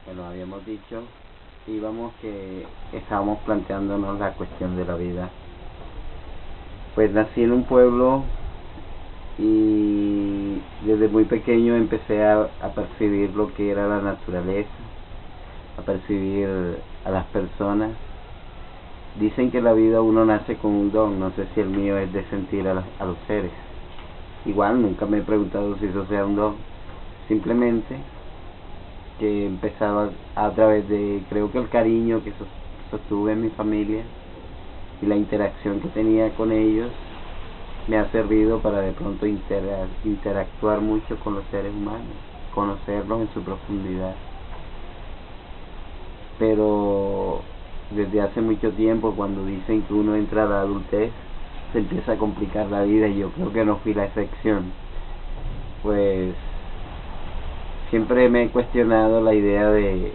Bueno, habíamos dicho, que estábamos planteándonos la cuestión de la vida. Pues nací en un pueblo y desde muy pequeño empecé a percibir lo que era la naturaleza, a percibir a las personas. Dicen que la vida uno nace con un don, no sé si el mío es de sentir a los seres. Igual nunca me he preguntado si eso sea un don, simplemente que empezaba a través de, creo que el cariño que sostuve en mi familia y la interacción que tenía con ellos me ha servido para de pronto interactuar mucho con los seres humanos, conocerlos en su profundidad. Pero desde hace mucho tiempo, cuando dicen que uno entra a la adultez, se empieza a complicar la vida, y yo creo que no fui la excepción. Pues siempre me he cuestionado la idea de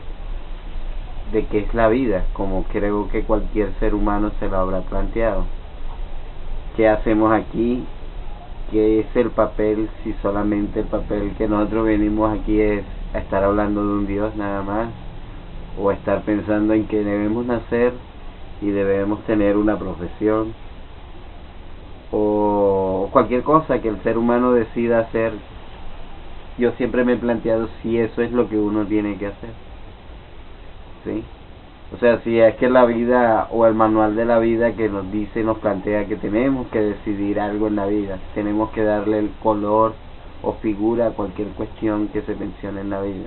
qué es la vida, como creo que cualquier ser humano se lo habrá planteado. ¿Qué hacemos aquí? ¿Qué es el papel? Si solamente el papel que nosotros venimos aquí es a estar hablando de un Dios nada más, o a estar pensando en que debemos nacer y debemos tener una profesión, o cualquier cosa que el ser humano decida hacer. Yo siempre me he planteado si eso es lo que uno tiene que hacer, ¿sí? O sea, si es que la vida o el manual de la vida que nos dice, nos plantea que tenemos que decidir algo en la vida, tenemos que darle el color o figura a cualquier cuestión que se mencione en la vida,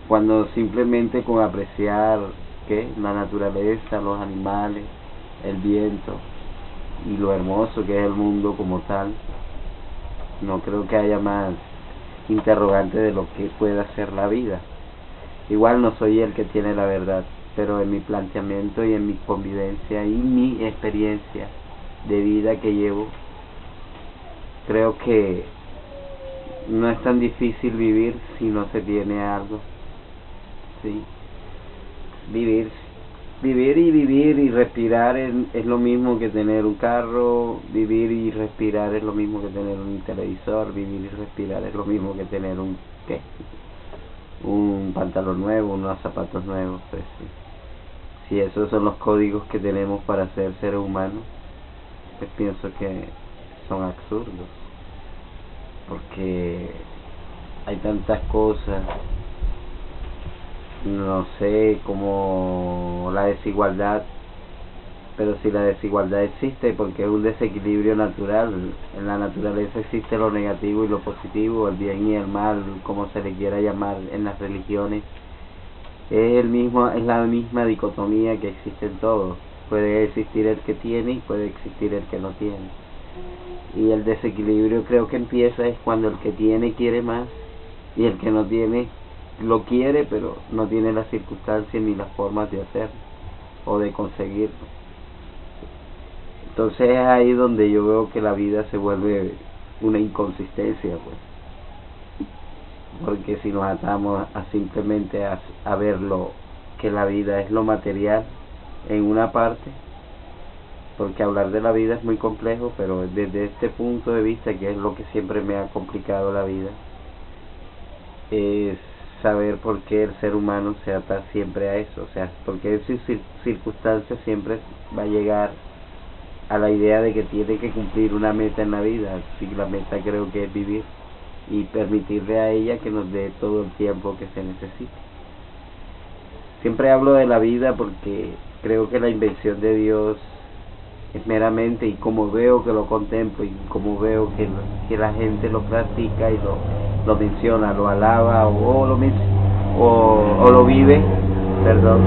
cuando simplemente con apreciar la naturaleza, los animales, el viento y lo hermoso que es el mundo como tal, no creo que haya más interrogante de lo que pueda ser la vida. Igual no soy el que tiene la verdad, pero en mi planteamiento y en mi convivencia y mi experiencia de vida que llevo, creo que no es tan difícil vivir si no se tiene algo, ¿sí? Vivir y respirar es lo mismo que tener un carro. Vivir y respirar es lo mismo que tener un televisor. Vivir y respirar es lo mismo que tener un pantalón nuevo, unos zapatos nuevos. Pues sí. Si esos son los códigos que tenemos para ser seres humanos, pues pienso que son absurdos, porque hay tantas cosas, no sé, como la desigualdad. Pero si la desigualdad existe, porque es un desequilibrio natural. En la naturaleza existe lo negativo y lo positivo, el bien y el mal, como se le quiera llamar en las religiones. Es la misma dicotomía que existe en todo. Puede existir el que tiene y puede existir el que no tiene. Y el desequilibrio creo que empieza es cuando el que tiene quiere más y el que no tiene lo quiere, pero no tiene las circunstancias ni las formas de hacerlo o de conseguirlo. Entonces es ahí donde yo veo que la vida se vuelve una inconsistencia, pues. Porque si nos atamos a simplemente a verlo, que la vida es lo material en una parte, porque hablar de la vida es muy complejo, pero desde este punto de vista, que es lo que siempre me ha complicado la vida, es saber por qué el ser humano se ata siempre a eso. O sea, porque en sus circunstancias siempre va a llegar a la idea de que tiene que cumplir una meta en la vida. Si la meta creo que es vivir y permitirle a ella que nos dé todo el tiempo que se necesite. Siempre hablo de la vida porque creo que la invención de Dios es meramente, y como veo que lo contemplo y como veo que la gente lo practica y lo menciona, lo alaba o lo vive, perdón,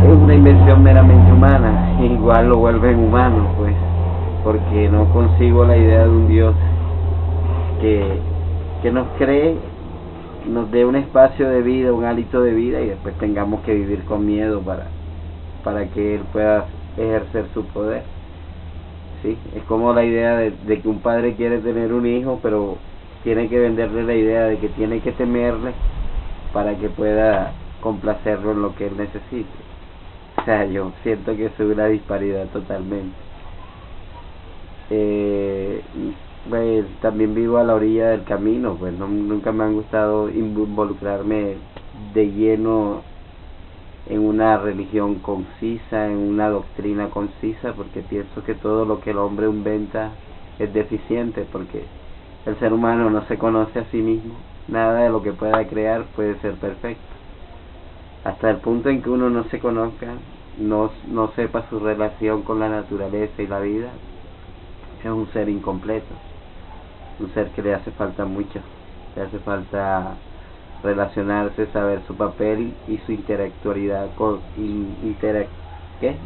es una invención meramente humana. Igual lo vuelven humano, pues, porque no consigo la idea de un Dios que nos cree, nos dé un espacio de vida, un hálito de vida, y después tengamos que vivir con miedo para que Él pueda ejercer su poder. ¿Sí? Es como la idea de que un padre quiere tener un hijo, pero tiene que venderle la idea de que tiene que temerle para que pueda complacerlo en lo que él necesite. O sea, yo siento que es una disparidad totalmente. pues también vivo a la orilla del camino, pues nunca me han gustado involucrarme de lleno en una religión concisa, en una doctrina concisa, porque pienso que todo lo que el hombre inventa es deficiente, porque el ser humano no se conoce a sí mismo, nada de lo que pueda crear puede ser perfecto. Hasta el punto en que uno no se conozca, no sepa su relación con la naturaleza y la vida, es un ser incompleto, un ser que le hace falta mucho, le hace falta relacionarse, saber su papel y su intelectualidad con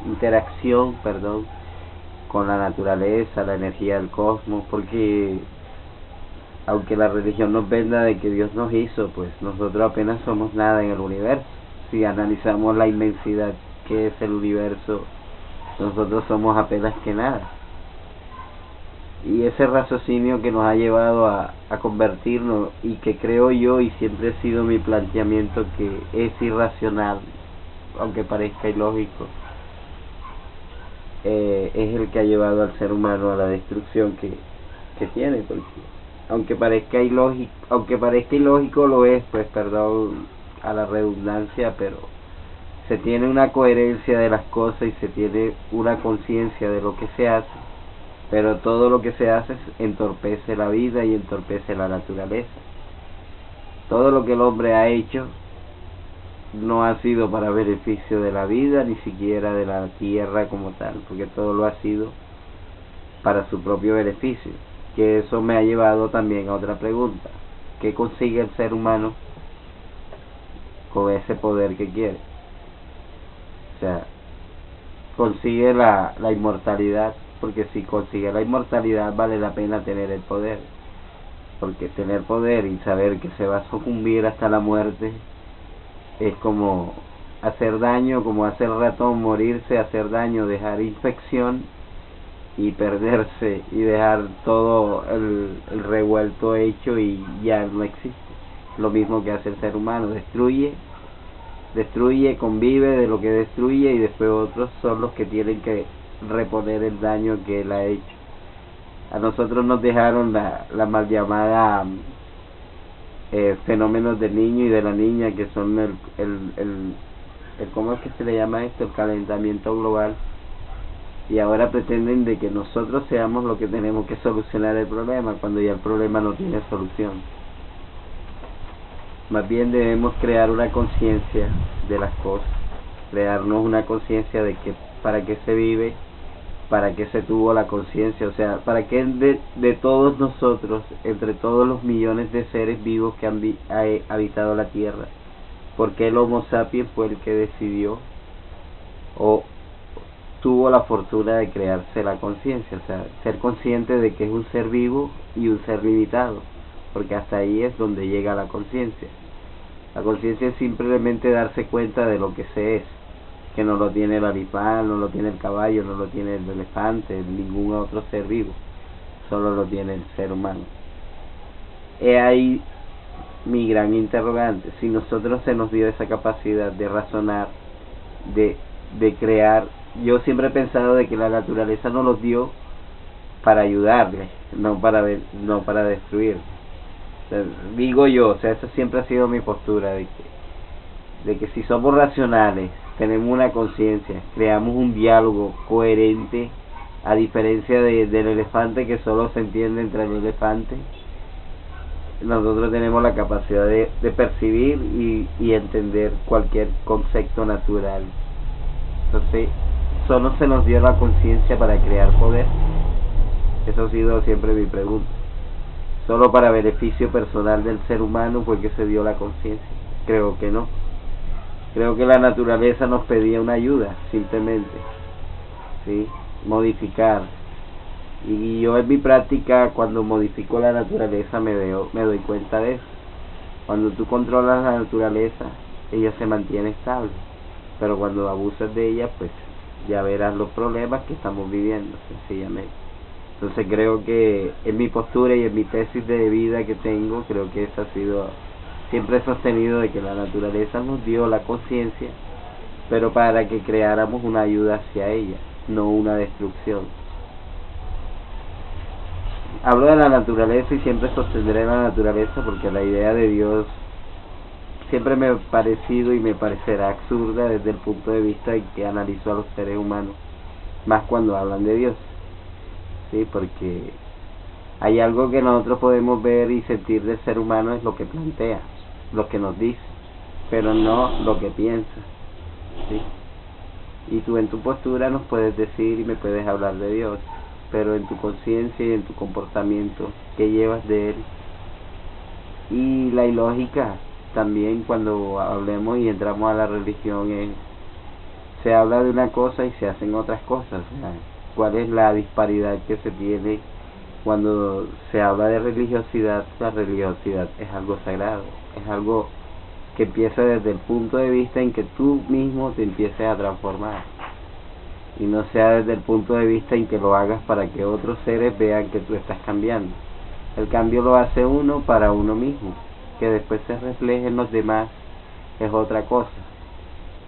interacción, perdón, con la naturaleza, la energía del cosmos, porque aunque la religión nos venda de que Dios nos hizo, pues nosotros apenas somos nada en el universo. Si analizamos la inmensidad que es el universo, nosotros somos apenas que nada. Y ese raciocinio que nos ha llevado a convertirnos, y que creo yo, y siempre ha sido mi planteamiento, que es irracional, aunque parezca ilógico, es el que ha llevado al ser humano a la destrucción que tiene, porque aunque parezca ilógico lo es, pues perdón a la redundancia, pero se tiene una coherencia de las cosas y se tiene una conciencia de lo que se hace, pero todo lo que se hace entorpece la vida y entorpece la naturaleza. Todo lo que el hombre ha hecho no ha sido para beneficio de la vida, ni siquiera de la tierra como tal, porque todo lo ha sido para su propio beneficio. Que eso me ha llevado también a otra pregunta: ¿qué consigue el ser humano con ese poder que quiere? O sea, consigue la inmortalidad, porque si consigue la inmortalidad vale la pena tener el poder, porque tener poder y saber que se va a sucumbir hasta la muerte es como hacer daño, como hacer ratón, morirse, hacer daño, dejar infección y perderse y dejar todo el revuelto hecho y ya no existe. Lo mismo que hace el ser humano: destruye, convive de lo que destruye, y después otros son los que tienen que reponer el daño que él ha hecho. A nosotros nos dejaron la mal llamada fenómenos del niño y de la niña, que son el ¿cómo es que se le llama esto? El calentamiento global. Y ahora pretenden de que nosotros seamos los que tenemos que solucionar el problema, cuando ya el problema no tiene solución. Más bien debemos crear una conciencia de las cosas, crearnos una conciencia de que para qué se vive, para qué se tuvo la conciencia, o sea, para qué de todos nosotros, entre todos los millones de seres vivos que han habitado la Tierra, por qué el Homo sapiens fue el que decidió o tuvo la fortuna de crearse la conciencia, o sea, ser consciente de que es un ser vivo y un ser limitado, porque hasta ahí es donde llega la conciencia. La conciencia es simplemente darse cuenta de lo que se es, que no lo tiene el animal, no lo tiene el caballo, no lo tiene el elefante, ningún otro ser vivo, solo lo tiene el ser humano. He ahí mi gran interrogante: si nosotros se nos dio esa capacidad de razonar, de crear. Yo siempre he pensado de que la naturaleza nos los dio para ayudarle, no para destruir. O sea, digo yo, o sea, esa siempre ha sido mi postura, de que si somos racionales, tenemos una conciencia, creamos un diálogo coherente, a diferencia del elefante, que solo se entiende entre el elefante. Nosotros tenemos la capacidad de percibir y entender cualquier concepto natural. Entonces, solo se nos dio la conciencia para crear poder. Eso ha sido siempre mi pregunta. Solo para beneficio personal del ser humano fue que se dio la conciencia. Creo que no. Creo que la naturaleza nos pedía una ayuda, simplemente, ¿sí? Modificar. Y yo en mi práctica, cuando modifico la naturaleza, me doy cuenta de eso. Cuando tú controlas la naturaleza, ella se mantiene estable, pero cuando abusas de ella, pues ya verás los problemas que estamos viviendo, sencillamente. Entonces creo que en mi postura y en mi tesis de vida que tengo, creo que esa ha sido, siempre he sostenido de que la naturaleza nos dio la conciencia, pero para que creáramos una ayuda hacia ella, no una destrucción. hablo de la naturaleza y siempre sostendré la naturaleza porque la idea de Dios siempre me ha parecido y me parecerá absurda desde el punto de vista en que analizo a los seres humanos, más cuando hablan de Dios, ¿sí? Porque hay algo que nosotros podemos ver y sentir del ser humano, es lo que plantea, lo que nos dice, pero no lo que piensa, ¿sí? Y tú en tu postura nos puedes decir y me puedes hablar de Dios, pero en tu conciencia y en tu comportamiento, ¿qué llevas de Él? Y la ilógica también, cuando hablemos y entramos a la religión, se habla de una cosa y se hacen otras cosas. O sea, ¿cuál es la disparidad que se tiene cuando se habla de religiosidad? La religiosidad es algo sagrado, es algo que empieza desde el punto de vista en que tú mismo te empieces a transformar, y no sea desde el punto de vista en que lo hagas para que otros seres vean que tú estás cambiando. El cambio lo hace uno para uno mismo, que después se refleje en los demás es otra cosa,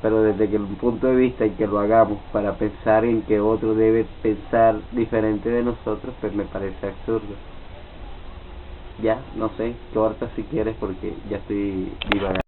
pero desde que el punto de vista en que lo hagamos para pensar en que otro debe pensar diferente de nosotros, pues me parece absurdo. Ya, no sé, corta si quieres porque ya estoy divagando.